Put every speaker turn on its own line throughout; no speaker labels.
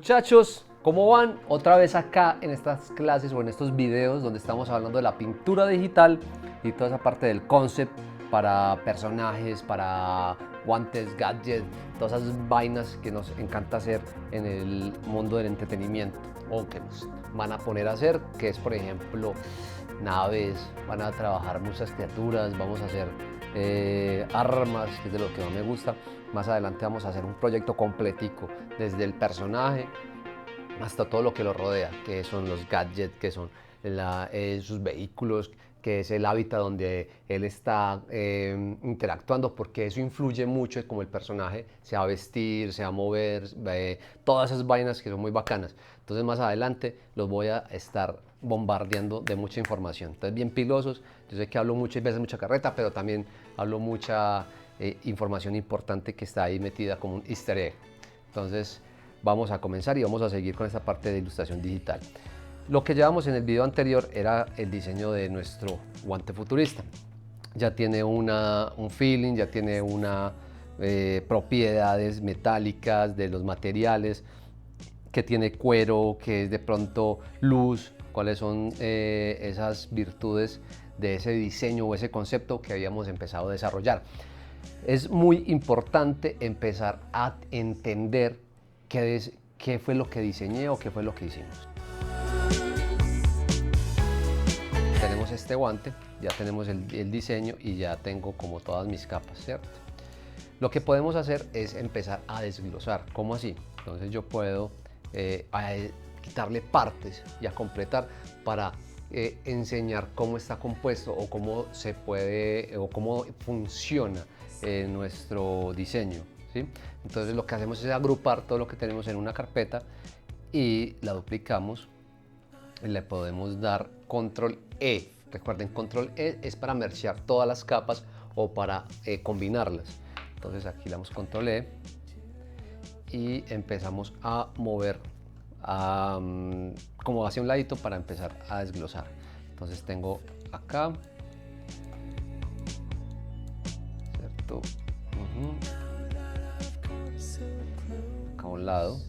Muchachos, ¿cómo van? Otra vez acá en estas clases o en estos videos donde estamos hablando de la pintura digital y toda esa parte del concept para personajes, para guantes, gadgets, todas esas vainas que nos encanta hacer en el mundo del entretenimiento o que nos van a poner a hacer, que es por ejemplo naves, van a trabajar muchas criaturas, vamos a hacer armas, que es de lo que más me gusta. Más adelante vamos a hacer un proyecto completico, desde el personaje hasta todo lo que lo rodea, que son los gadgets, que son sus vehículos, que es el hábitat donde él está interactuando, porque eso influye mucho en cómo el personaje se va a vestir, se va a mover, todas esas vainas que son muy bacanas. Entonces más adelante los voy a estar bombardeando de mucha información. Entonces bien pilosos, yo sé que hablo muchas veces mucha carreta, pero también hablo mucha información importante que está ahí metida como un easter egg. Entonces vamos a comenzar y vamos a seguir con esta parte de ilustración digital. Lo que llevamos en el video anterior era el diseño de nuestro guante futurista. Ya tiene un feeling, ya tiene propiedades metálicas de los materiales, que tiene cuero, que es de pronto luz, cuáles son esas virtudes de ese diseño o ese concepto que habíamos empezado a desarrollar. Es muy importante empezar a entender qué fue lo que diseñé o qué fue lo que hicimos. Tenemos este guante, ya tenemos el diseño y ya tengo como todas mis capas, ¿cierto? Lo que podemos hacer es empezar a desglosar. ¿Cómo así? Entonces yo puedo quitarle partes y a completar para enseñar cómo está compuesto o cómo se puede o cómo funciona nuestro diseño, ¿sí? Entonces lo que hacemos es agrupar todo lo que tenemos en una carpeta y la duplicamos. Le podemos dar control E. Recuerden, control E es para mergear todas las capas o para combinarlas. Entonces aquí le damos control E y empezamos a mover como hacia un ladito para empezar a desglosar. Entonces tengo acá, ¿cierto? Acá a un lado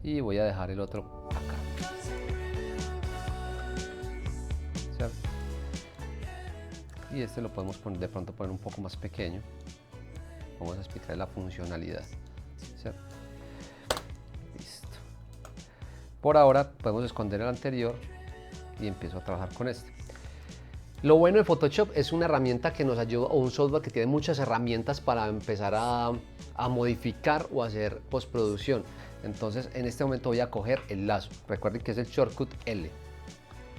y voy a dejar el otro acá. ¿Cierto? Y este lo podemos poner, de pronto poner un poco más pequeño. Vamos a explicar la funcionalidad, ¿cierto? Listo. Por ahora podemos esconder el anterior y empiezo a trabajar con este. Lo bueno de Photoshop es una herramienta que nos ayuda, o un software que tiene muchas herramientas para empezar a modificar o hacer postproducción. Entonces en este momento voy a coger el lazo. Recuerden que es el shortcut L.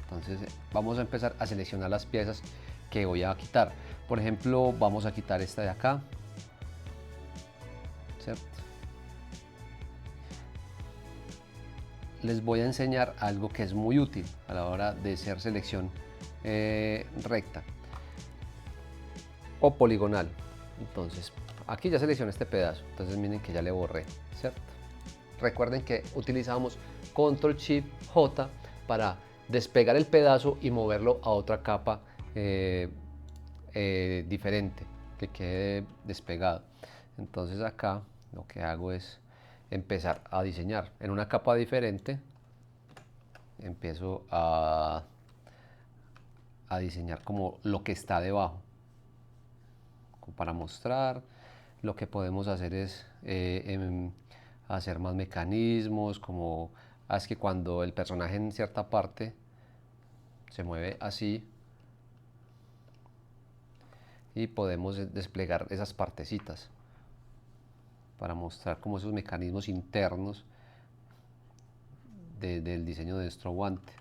Entonces vamos a empezar a seleccionar las piezas que voy a quitar. Por ejemplo, vamos a quitar esta de acá, ¿cierto? Les voy a enseñar algo que es muy útil a la hora de hacer selección recta o poligonal. Entonces aquí ya seleccioné este pedazo, entonces miren que ya le borré, ¿cierto? Recuerden que utilizamos Control Shift J para despegar el pedazo y moverlo a otra capa diferente, que quede despegado. Entonces acá lo que hago es empezar a diseñar en una capa diferente. Empiezo a diseñar como lo que está debajo, como para mostrar. Lo que podemos hacer es hacer más mecanismos, como es que cuando el personaje en cierta parte se mueve así y podemos desplegar esas partecitas para mostrar como esos mecanismos internos del diseño de nuestro guante.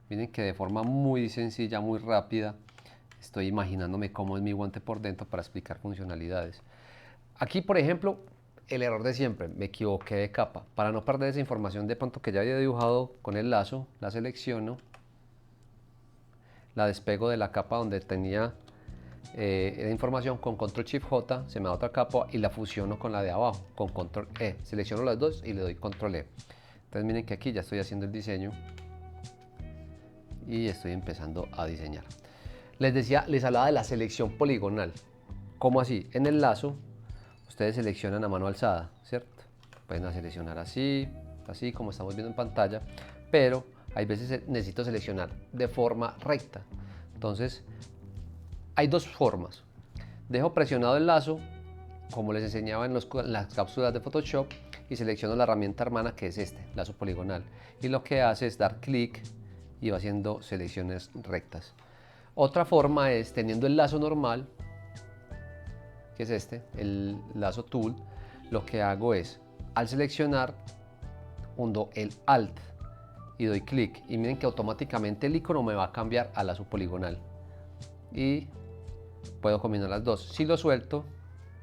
Miren que de forma muy sencilla, muy rápida, estoy imaginándome cómo es mi guante por dentro para explicar funcionalidades. Aquí, por ejemplo, el error de siempre, me equivoqué de capa. Para no perder esa información de pronto que ya había dibujado con el lazo, la selecciono, la despego de la capa donde tenía la información con Control Shift J, se me da otra capa y la fusiono con la de abajo, con Control E. Selecciono las dos y le doy Control E. Entonces miren que aquí ya estoy haciendo el diseño y estoy empezando a diseñar. Les decía, les hablaba de la selección poligonal. ¿Cómo así? En el lazo ustedes seleccionan a mano alzada, ¿cierto? Pueden seleccionar así, así como estamos viendo en pantalla, pero hay veces necesito seleccionar de forma recta. Entonces hay dos formas. Dejo presionado el lazo, como les enseñaba en las cápsulas de Photoshop, y selecciono la herramienta hermana, que es este, lazo poligonal, y lo que hace es dar clic y va haciendo selecciones rectas. Otra forma es teniendo el lazo normal, que es este, el lazo tool. Lo que hago es, al seleccionar, hundo el Alt y doy clic, y miren que automáticamente el icono me va a cambiar a lazo poligonal y puedo combinar las dos. Si lo suelto,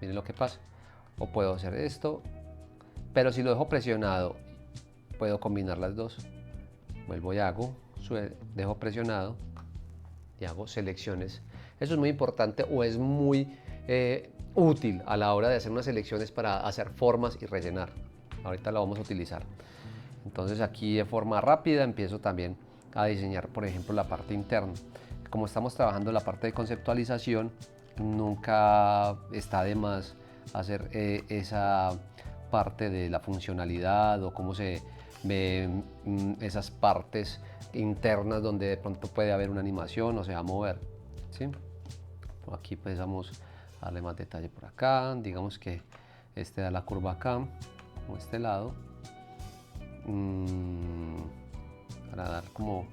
miren lo que pasa, o puedo hacer esto, pero si lo dejo presionado puedo combinar las dos. Vuelvo y hago, dejo presionado y hago selecciones. Eso es muy importante, o es muy útil a la hora de hacer unas selecciones para hacer formas y rellenar. Ahorita la vamos a utilizar. Entonces aquí de forma rápida empiezo también a diseñar, por ejemplo, la parte interna. Como estamos trabajando la parte de conceptualización, nunca está de más hacer esa parte de la funcionalidad o cómo se ven esas partes internas donde de pronto puede haber una animación o se va a mover, ¿sí? Aquí pues vamos a darle más detalle por acá. Digamos que este da la curva acá, o este lado, para dar como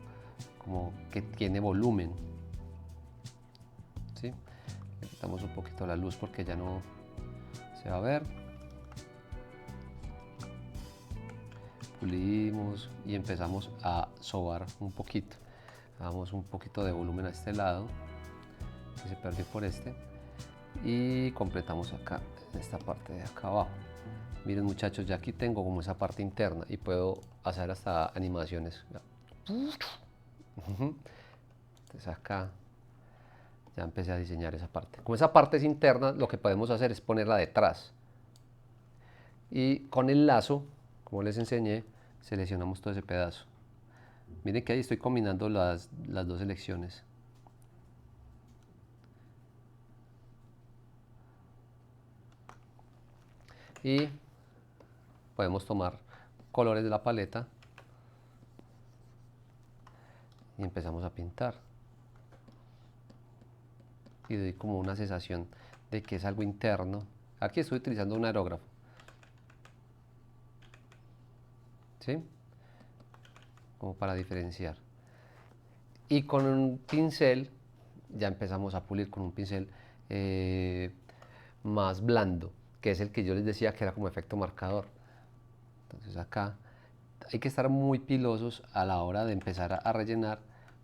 que tiene volumen, ¿sí? Le quitamos un poquito la luz porque ya no se va a ver. Pulimos y empezamos a sobar un poquito. Damos un poquito de volumen a este lado, que se perdió por este, y completamos acá, en esta parte de acá abajo. Miren muchachos, ya aquí tengo como esa parte interna y puedo hacer hasta animaciones. Entonces acá ya empecé a diseñar esa parte. Como esa parte es interna, lo que podemos hacer es ponerla detrás. Y con el lazo, como les enseñé, seleccionamos todo ese pedazo. Miren que ahí estoy combinando las dos selecciones. Y podemos tomar colores de la paleta y empezamos a pintar. Y doy como una sensación de que es algo interno. Aquí estoy utilizando un aerógrafo, ¿sí? Como para diferenciar. Y con un pincel, ya empezamos a pulir con un pincel más blando, que es el que yo les decía que era como efecto marcador. Entonces acá hay que estar muy pilosos a la hora de empezar a rellenar,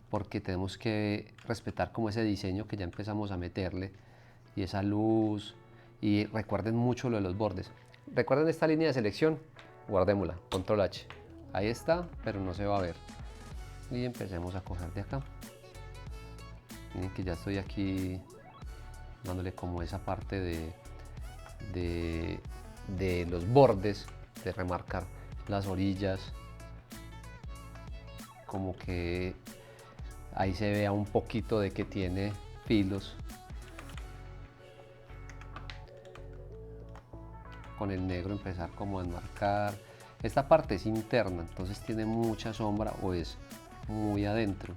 porque tenemos que respetar como ese diseño que ya empezamos a meterle y esa luz. Y recuerden mucho lo de los bordes. Recuerden esta línea de selección, guardémosla, control H. Ahí está, pero no se va a ver. Y empecemos a coger de acá. Miren que ya estoy aquí dándole como esa parte de los bordes, de remarcar las orillas, como que ahí se vea un poquito de que tiene filos. Con el negro empezar como a enmarcar. Esta parte es interna, entonces tiene mucha sombra o es muy adentro.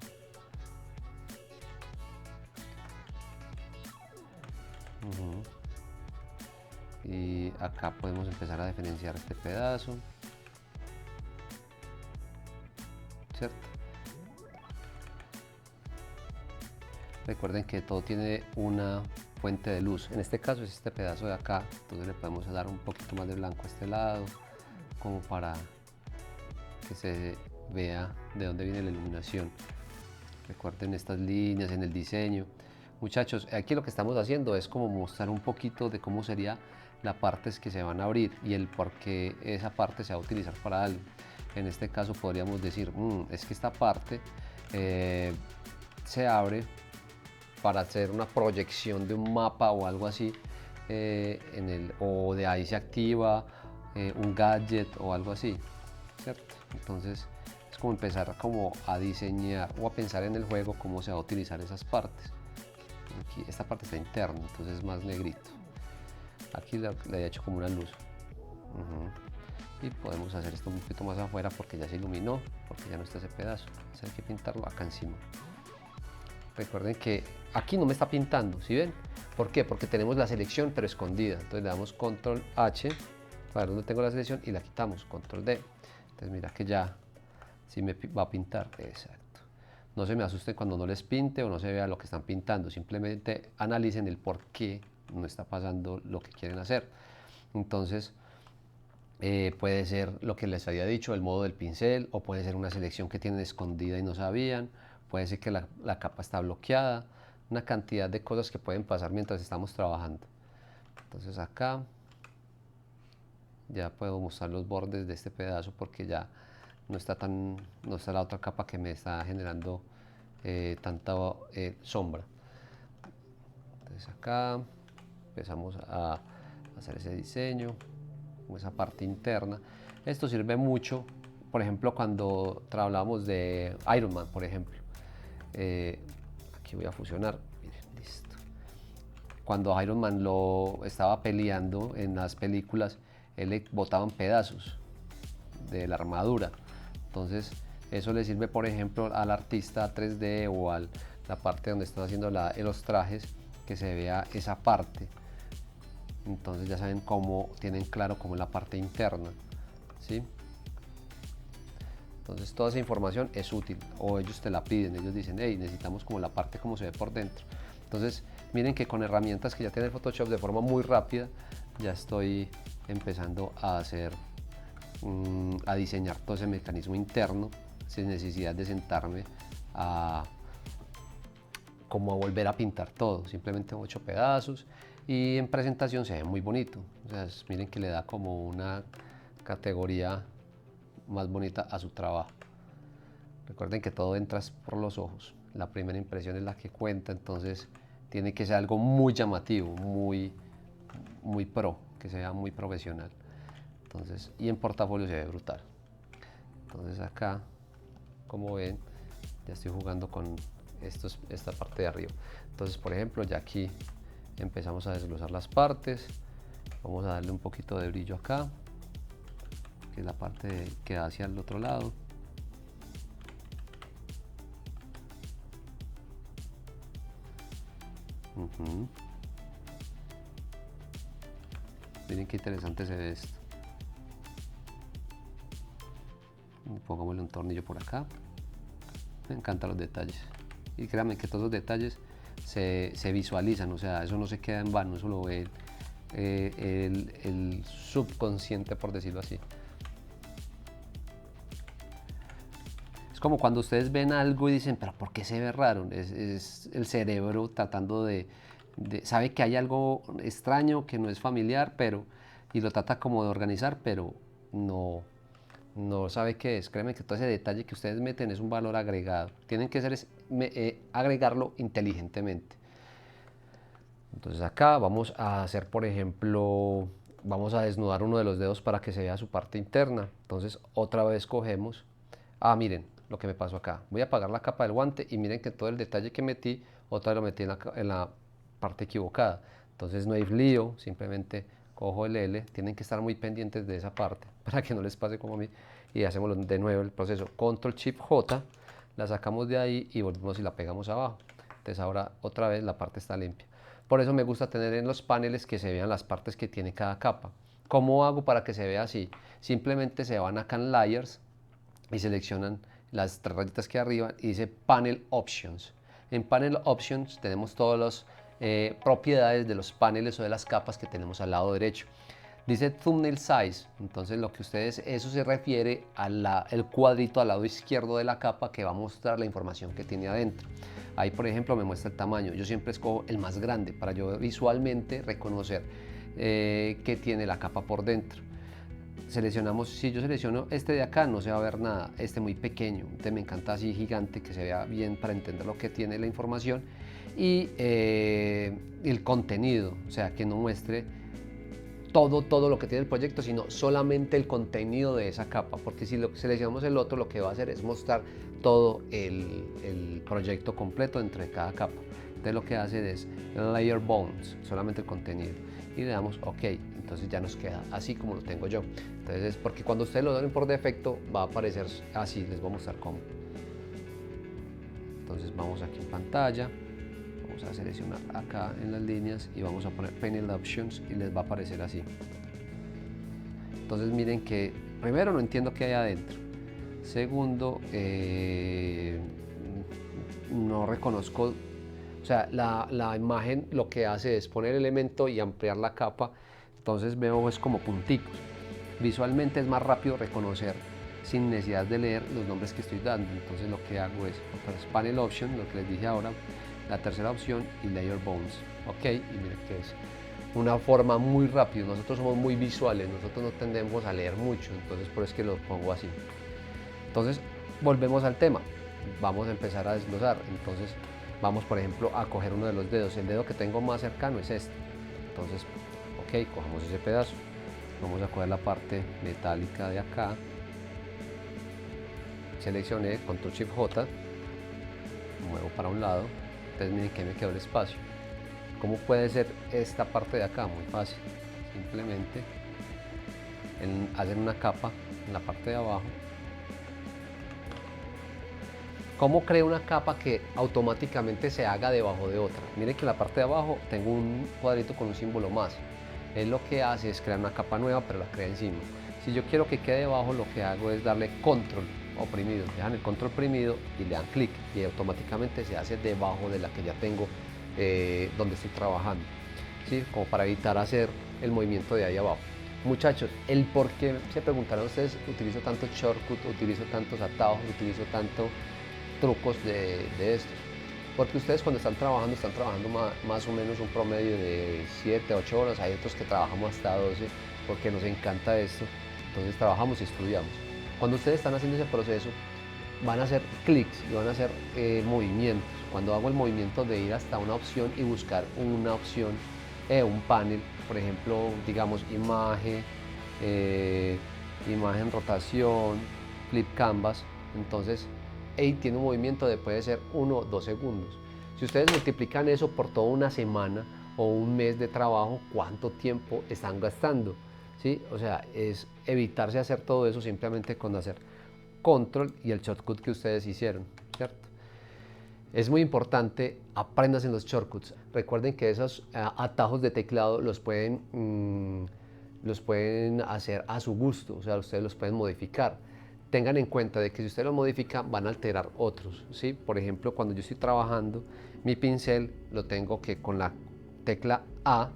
Y acá podemos empezar a diferenciar este pedazo, ¿cierto? Recuerden que todo tiene una fuente de luz. En este caso es este pedazo de acá, entonces le podemos dar un poquito más de blanco a este lado, como para que se vea de dónde viene la iluminación. Recuerden estas líneas en el diseño. Muchachos, aquí lo que estamos haciendo es como mostrar un poquito de cómo sería las partes que se van a abrir y el por qué esa parte se va a utilizar para algo. En este caso podríamos decir, es que esta parte se abre para hacer una proyección de un mapa o algo así, o de ahí se activa un gadget o algo así, ¿cierto? Entonces es como empezar como a diseñar o a pensar en el juego cómo se va a utilizar esas partes. Aquí, esta parte está interna, entonces es más negrito. Aquí le he hecho como una luz. y podemos hacer esto un poquito más afuera porque ya se iluminó, porque ya no está ese pedazo. Entonces hay que pintarlo acá encima. Recuerden que aquí no me está pintando, ¿sí ven? ¿Por qué? Porque tenemos la selección pero escondida. Entonces le damos control H para ver dónde tengo la selección y la quitamos, control D. Entonces mira que ya sí me va a pintar. Exacto. No se me asusten cuando no les pinte o no se vea lo que están pintando. Simplemente analicen el por qué no está pasando lo que quieren hacer. Entonces puede ser lo que les había dicho, el modo del pincel, o puede ser una selección que tienen escondida y no sabían. Puede ser que la capa está bloqueada, una cantidad de cosas que pueden pasar mientras estamos trabajando. Entonces acá ya puedo mostrar los bordes de este pedazo porque ya no está la otra capa que me está generando tanta sombra. Entonces acá empezamos a hacer ese diseño, esa parte interna. Esto sirve mucho, por ejemplo, cuando hablamos de Iron Man, por ejemplo. Aquí voy a fusionar, miren, listo. Cuando Iron Man lo estaba peleando en las películas, él le botaban pedazos de la armadura. Entonces eso le sirve, por ejemplo, al artista 3D o a la parte donde están haciendo los trajes, que se vea esa parte. Entonces ya saben cómo, tienen claro cómo es la parte interna, ¿sí? Entonces toda esa información es útil, o ellos te la piden, ellos dicen, hey, necesitamos como la parte como se ve por dentro. Entonces miren que con herramientas que ya tiene el Photoshop de forma muy rápida, ya estoy empezando a hacer, a diseñar todo ese mecanismo interno, sin necesidad de sentarme como a volver a pintar todo, simplemente 8 pedazos y en presentación se ve muy bonito. O sea, miren que le da como una categoría más bonita a su trabajo. Recuerden que todo entra por los ojos, la primera impresión es la que cuenta, entonces tiene que ser algo muy llamativo, muy pro, que sea muy profesional. Entonces, y en portafolio se ve brutal. Entonces acá, como ven, ya estoy jugando con esta parte de arriba. Entonces, por ejemplo, ya aquí empezamos a desglosar las partes. Vamos a darle un poquito de brillo acá, que es la parte que da hacia el otro lado. Miren qué interesante se ve esto. Pongámosle un tornillo por acá. Me encantan los detalles. Y créanme que todos los detalles se visualizan, o sea, eso no se queda en vano, eso lo ve el subconsciente, por decirlo así. Es como cuando ustedes ven algo y dicen, pero ¿por qué se ve raro? Es el cerebro tratando sabe que hay algo extraño, que no es familiar, y lo trata como de organizar, pero no sabe qué es. Créanme que todo ese detalle que ustedes meten es un valor agregado. Tienen que agregarlo inteligentemente. Entonces acá vamos a hacer, por ejemplo, vamos a desnudar uno de los dedos para que se vea su parte interna. Entonces otra vez cogemos, miren lo que me pasó acá. Voy a apagar la capa del guante y miren que todo el detalle que metí, otra vez lo metí en la parte equivocada. Entonces no hay lío, simplemente cojo el L, tienen que estar muy pendientes de esa parte para que no les pase como a mí. Y hacemos de nuevo el proceso, Control Shift J, la sacamos de ahí y volvemos y la pegamos abajo. Entonces ahora otra vez la parte está limpia. Por eso me gusta tener en los paneles que se vean las partes que tiene cada capa. ¿Cómo hago para que se vea así? Simplemente se van acá en Layers y seleccionan las tres rayitas que hay arriba y dice Panel Options. En Panel Options tenemos todas las propiedades de los paneles o de las capas que tenemos al lado derecho. Dice Thumbnail Size, entonces eso se refiere al cuadrito al lado izquierdo de la capa que va a mostrar la información que tiene adentro. Ahí, por ejemplo, me muestra el tamaño. Yo siempre escojo el más grande para yo visualmente reconocer qué tiene la capa por dentro. Seleccionamos, si yo selecciono este de acá no se va a ver nada, este muy pequeño, entonces me encanta así gigante, que se vea bien para entender lo que tiene la información y el contenido, o sea, que no muestre todo lo que tiene el proyecto, sino solamente el contenido de esa capa, porque si seleccionamos el otro, lo que va a hacer es mostrar todo el proyecto completo dentro de cada capa. Entonces lo que hace es Layer Bounds, solamente el contenido, y le damos OK, entonces ya nos queda así como lo tengo yo. Entonces, porque cuando ustedes lo dan por defecto va a aparecer así, les voy a mostrar cómo. Entonces vamos aquí en pantalla, vamos a seleccionar acá en las líneas y vamos a poner Panel Options y les va a aparecer así. Entonces miren que primero no entiendo qué hay adentro, segundo no reconozco, o sea la imagen lo que hace es poner elemento y ampliar la capa, entonces veo es como punticos. Visualmente es más rápido reconocer sin necesidad de leer los nombres que estoy dando. Entonces lo que hago es Panel Option, lo que les dije ahora, la tercera opción y Layer Bones. Ok, y miren que es una forma muy rápida. Nosotros somos muy visuales, nosotros no tendemos a leer mucho, entonces por eso es que lo pongo así. Entonces volvemos al tema, vamos a empezar a desglosar. Entonces vamos por ejemplo a coger uno de los dedos, el dedo que tengo más cercano es este. Entonces, ok, cogemos ese pedazo. Vamos a coger la parte metálica de acá, seleccioné Ctrl Shift J, muevo para un lado, entonces miren que me quedó el espacio. ¿Cómo puede ser esta parte de acá? Muy fácil, simplemente hacer una capa en la parte de abajo. ¿Cómo creo una capa que automáticamente se haga debajo de otra? Miren que en la parte de abajo tengo un cuadrito con un símbolo más. Él lo que hace es crear una capa nueva, pero la crea encima. Si yo quiero que quede debajo, lo que hago es darle control oprimido. Dejan el control oprimido y le dan clic y automáticamente se hace debajo de la que ya tengo donde estoy trabajando, ¿sí? Como para evitar hacer el movimiento de ahí abajo. Muchachos, el por qué se preguntarán ustedes, utilizo tantos shortcuts, utilizo tantos atajos, utilizo tantos trucos de estos. Porque ustedes cuando están trabajando más o menos un promedio de 7, 8 horas, hay otros que trabajamos hasta 12 porque nos encanta esto, entonces trabajamos y estudiamos. Cuando ustedes están haciendo ese proceso, van a hacer clics y van a hacer movimientos. Cuando hago el movimiento de ir hasta una opción y buscar una opción, un panel, por ejemplo, digamos imagen, imagen rotación, flip canvas, entonces tiene un movimiento de puede ser 1 o 2 segundos. Si ustedes multiplican eso por toda una semana o un mes de trabajo, ¿cuánto tiempo están gastando? ¿Sí? O sea, es evitarse hacer todo eso simplemente con hacer control y el shortcut que ustedes hicieron, ¿cierto? Es muy importante, aprendan los shortcuts. Recuerden que esos atajos de teclado los pueden hacer a su gusto, o sea, ustedes los pueden modificar. Tengan en cuenta de que si ustedes lo modifican van a alterar otros, ¿sí? Por ejemplo, cuando yo estoy trabajando, mi pincel lo tengo que con la tecla A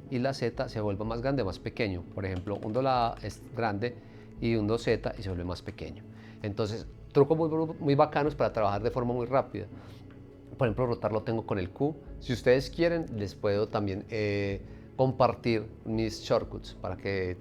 y la Z se vuelva más grande o más pequeño. Por ejemplo, hundo la A es grande y hundo Z y se vuelve más pequeño. Entonces, trucos muy bacanos para trabajar de forma muy rápida. Por ejemplo, rotar lo tengo con el Q. Si ustedes quieren, les puedo también compartir mis shortcuts para que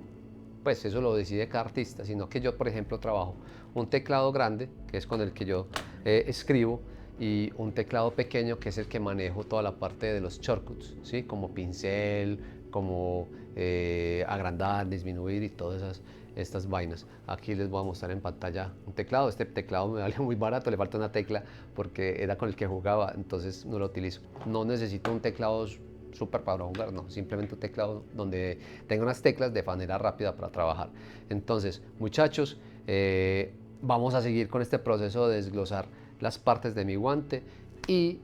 pues eso lo decide cada artista, sino que yo por ejemplo trabajo un teclado grande que es con el que yo escribo y un teclado pequeño que es el que manejo toda la parte de los shortcuts, ¿sí? Como pincel, como agrandar, disminuir y todas estas vainas. Aquí les voy a mostrar en pantalla un teclado. Este teclado me vale muy barato, le falta una tecla porque era con el que jugaba, entonces no lo utilizo. No necesito un teclado súper para jugar, no, simplemente un teclado donde tenga unas teclas de manera rápida para trabajar. Entonces, muchachos, vamos a seguir con este proceso de desglosar las partes de mi guante y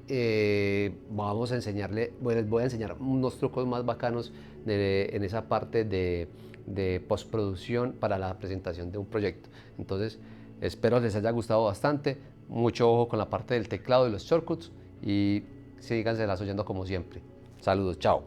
vamos a enseñarle, les voy a enseñar unos trucos más bacanos en esa parte de postproducción para la presentación de un proyecto. Entonces, espero les haya gustado bastante, mucho ojo con la parte del teclado y los shortcuts y síganse las oyendo como siempre. Saludos, chao.